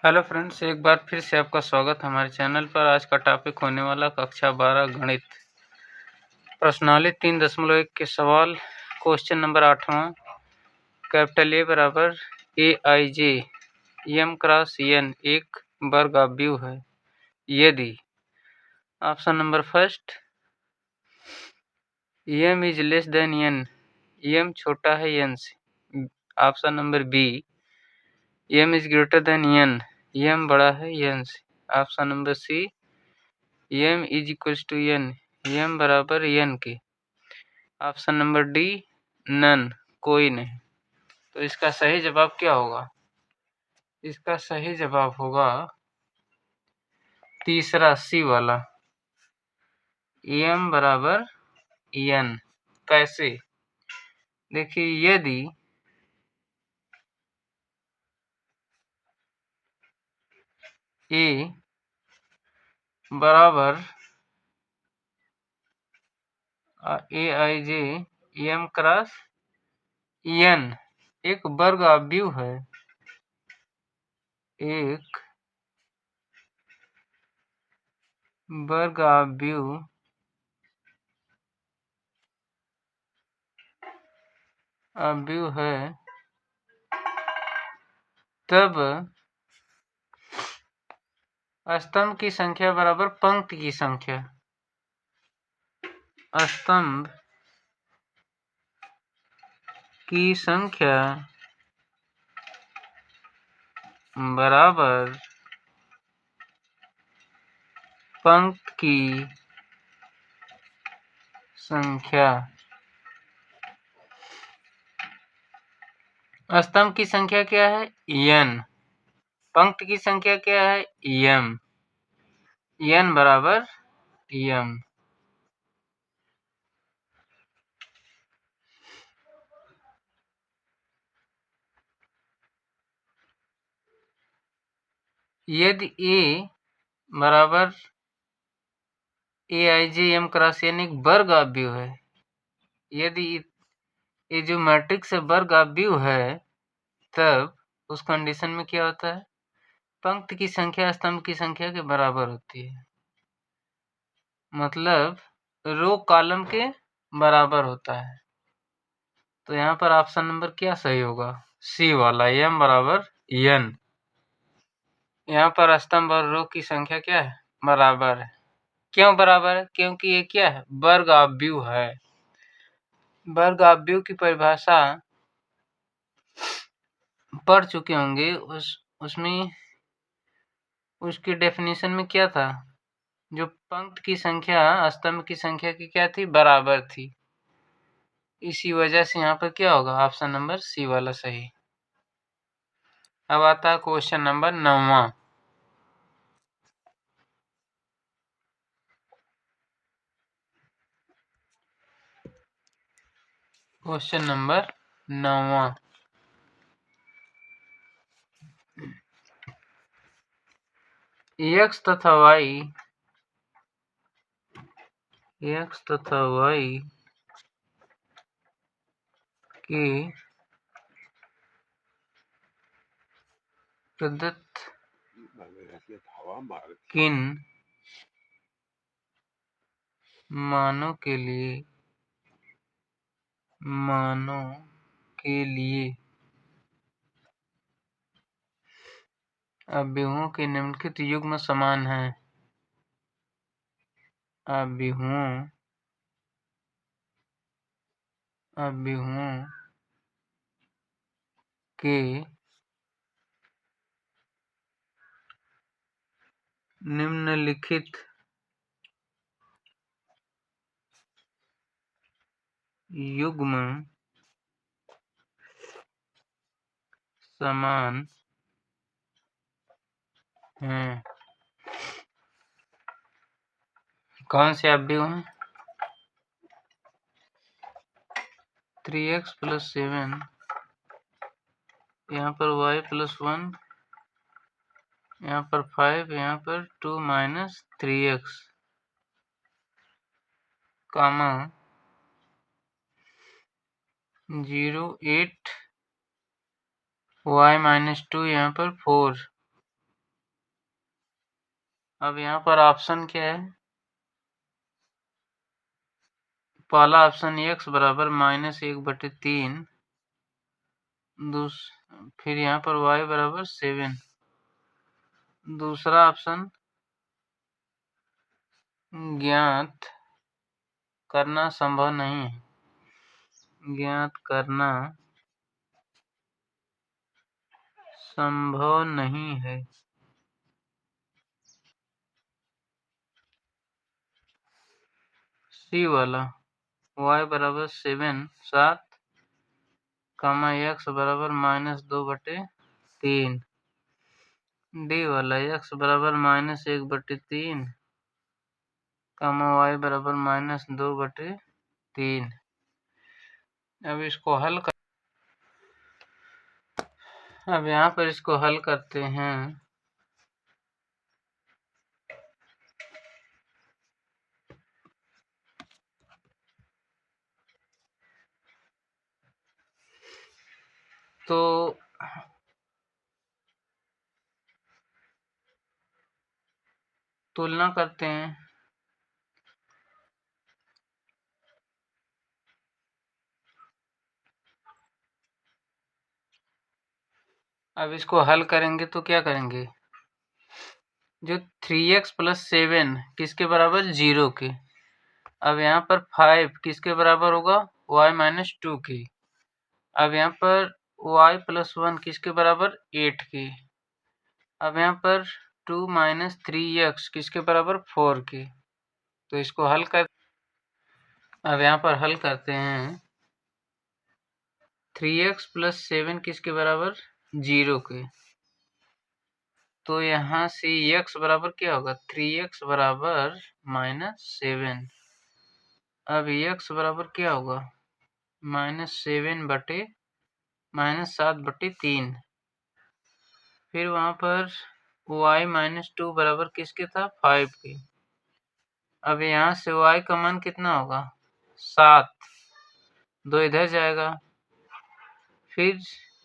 Hello friends, एक बार फिर से आपका स्वागत हमारे चैनल पर। आज का टॉपिक होने वाला कक्षा 12 गणित प्रश्नावली 3.1 के सवाल। क्वेश्चन नंबर 8वां। कैपिटल ए बराबर AIJ M क्रॉस N एक वर्ग आव्यूह है यदि option number first M is less than N, M छोटा है N से। Option number B M is greater than N, M बड़ा है N से। Option number C M is equals to N, M बराबर N के। ऑप्शन नंबर डी नन, कोई नहीं। तो इसका सही जवाब क्या होगा? इसका सही जवाब होगा तीसरा सी वाला, M बराबर N। कैसे? देखिए, यदि A बराबर AIJ M क्रॉस N एक वर्ग आव्यूह है, एक वर्ग आव्यूह है, तब स्तंभ की संख्या बराबर पंक्ति की संख्या। स्तंभ की संख्या बराबर पंक्ति की संख्या। स्तंभ की संख्या क्या है? N। पंक्ति की संख्या क्या है? M। N बराबर M। यदि A बराबर AIJ M क्रॉस N एक वर्ग आव्यूह है, यदि ये जो मैट्रिक्स वर्ग आव्यूह है, तब उस कंडीशन में क्या होता है? पंक्ति की संख्या स्तंभ की संख्या के बराबर होती है, मतलब रो कॉलम के बराबर होता है। तो यहाँ पर ऑप्शन नंबर क्या सही होगा? सी वाला, M बराबर N। यहाँ पर स्तंभ और रो की संख्या क्या है? बराबर है। क्यों बराबर है? क्योंकि ये क्या है? वर्ग आव्यूह है। वर्ग आव्यूह की परिभाषा पढ़ चुके होंगे। उसमें उसकी डेफिनेशन में क्या था? जो पंक्ति की संख्या स्तंभ की संख्या की क्या थी? बराबर थी। इसी वजह से यहाँ पर क्या होगा? ऑप्शन नंबर सी वाला सही। अब आता है क्वेश्चन नंबर 9वां। क्वेश्चन नंबर 9वां। x तथा y के प्रदत्त किन मानों के लिए आव्यूहों के निम्नलिखित युग्म समान हैं। आव्यूहों के निम्नलिखित युग्म समान हैं। कौन से आव्यूह हैं? 3x + 7, यहाँ पर y + 1, यहाँ पर 5, यहाँ पर 2 - 3x, कामा 0 8 y - 2, यहाँ पर 4 अब यहाँ पर ऑप्शन क्या है? पहला ऑप्शन x बराबर -1/3, फिर यहाँ पर y बराबर 7। दूसरा ऑप्शन ज्ञात करना संभव नहीं है, ज्ञात करना संभव नहीं है। सी वाला y बराबर 7, x बराबर -2/3। डी वाला x बराबर -1/3, y बराबर -2/3। अब इसको हल कर, अब यहाँ पर इसको हल करते हैं। तो तुलना करते हैं। अब इसको हल करेंगे तो क्या करेंगे? जो 3x + 7 किसके बराबर? 0 के। अब यहाँ पर 5 किसके बराबर होगा? y - 2 के। अब यहाँ पर y + 1 किसके बराबर? 8 के। अब यहाँ पर 2 - 3x किसके बराबर? 4 के। तो इसको हल कर, अब यहाँ पर हल करते हैं। 3x + 7 किसके बराबर? 0 के। तो यहाँ से x बराबर क्या होगा? 3x बराबर -7। अब x बराबर क्या होगा? -7/3। फिर वहाँ पर y - 2 बराबर किसके था? 5 के। अब यहाँ से y का मान कितना होगा? 7, 2 इधर जाएगा। फिर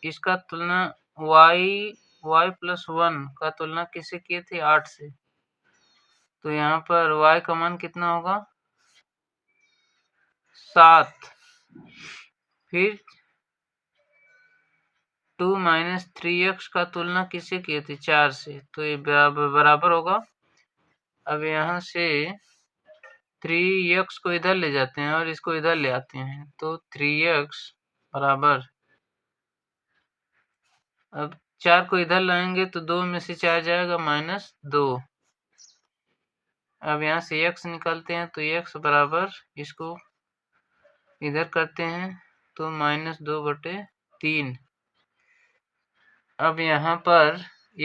इसका तुलना y + 1 का तुलना किससे किए थे? 8 से। तो यहाँ पर y का मान कितना होगा? 7। फिर 2 - 3x का तुलना किससे किए थे? 4 से। तो ये बराबर होगा। अब यहाँ से 3x को इधर ले जाते हैं और इसको इधर ले आते हैं, तो 3x बराबर, अब 4 को इधर लाएंगे तो 2 में से 4 जाएगा -2। अब यहाँ से x निकालते हैं तो x बराबर, इसको इधर करते हैं तो -2/3। अब यहाँ पर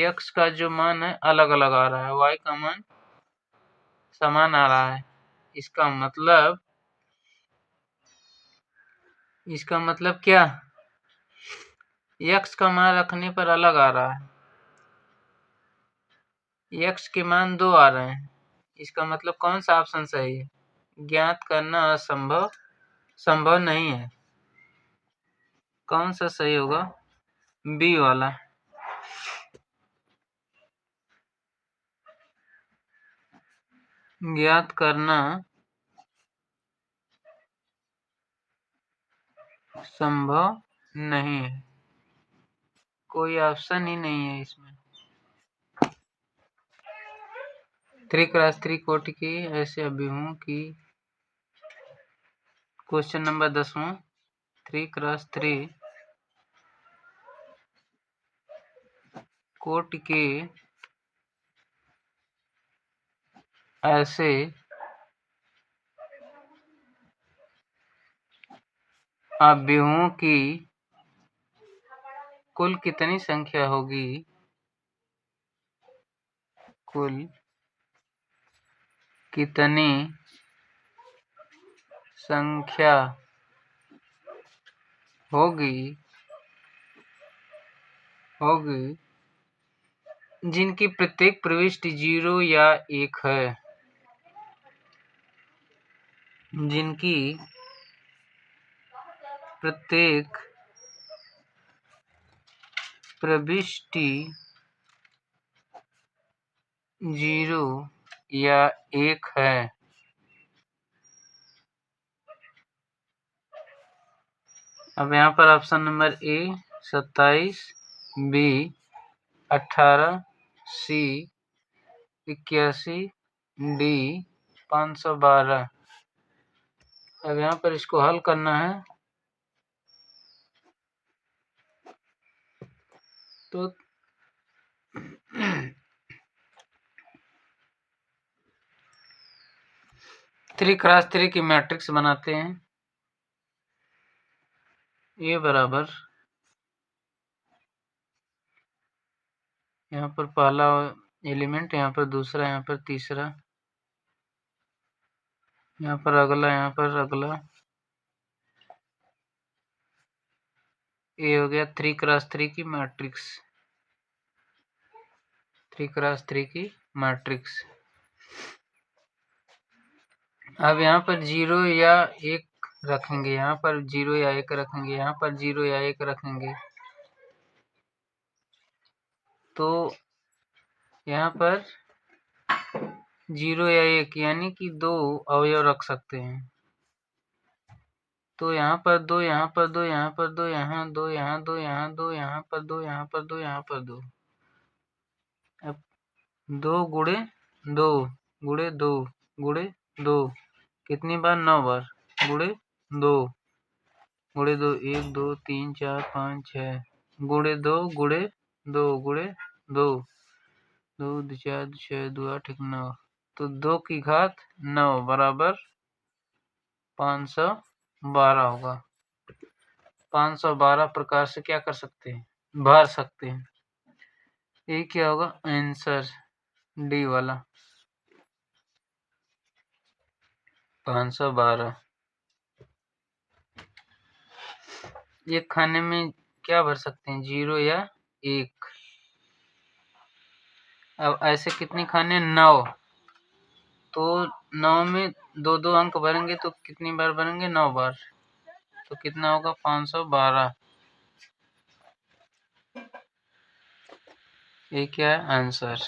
x का जो मान है अलग अलग आ रहा है, y का मान समान आ रहा है। इसका मतलब क्या? x का मान रखने पर अलग आ रहा है, x के मान 2 आ रहे हैं। इसका मतलब कौन सा ऑप्शन सही है? ज्ञात करना संभव नहीं है। कौन सा सही होगा? बी वाला। ज्ञात करना संभव नहीं है, कोई ऑप्शन ही नहीं है इसमें। 3x3 कोटि की ऐसे अभिमुखों की, क्वेश्चन नंबर 10वां। 3x3 कोटि के ऐसे अव्ययों की कुल कितनी संख्या होगी? कुल कितनी संख्या होगी जिनकी प्रत्येक प्रविष्टि 0 या 1 है? जिनकी प्रत्येक प्रविष्टि 0 या 1 है। अब यहाँ पर option number A 27, B 18, C 81, D 512। अब यहाँ पर इसको हल करना है तो 3x3 की मैट्रिक्स बनाते हैं। ये बराबर यहाँ पर पहला एलिमेंट, यहाँ पर दूसरा, यहाँ पर तीसरा, यहाँ पर अगला, यहाँ पर अगला। ये हो गया 3x3 की मैट्रिक्स, 3x3 की मैट्रिक्स। अब यहाँ पर 0 या 1 रखेंगे, यहाँ पर 0 या 1 रखेंगे, यहाँ पर 0 या 1 रखेंगे, तो यहाँ पर 0 या 1 यानी कि 2 अवयव रख सकते हैं। तो यहाँ पर 2, यहाँ पर 2, यहाँ पर 2, यहाँ 2, यहाँ 2, यहाँ 2, यहाँ पर 2, यहाँ पर 2, यहाँ पर 2। अब 2 गुणे 2 गुणे 2 गुणे 2 कितनी बार? 9 बार। गुणे 2 गुणे 2 1 2 3 4 5 6 गुणे 2 गुणे 2 गुणे 2 2 4 6 2 8 9। तो 2 की घात 9 बराबर 512 होगा। 512 प्रकार से क्या कर सकते हैं? भर सकते हैं। ये क्या होगा? आंसर डी वाला 512। ये खाने में क्या भर सकते हैं? 0 या 1। अब ऐसे कितने खाने? 9। तो 9 में 2 अंक भरेंगे तो कितनी बार भरेंगे? 9 बार। तो कितना होगा? 512। ये क्या है? आंसर।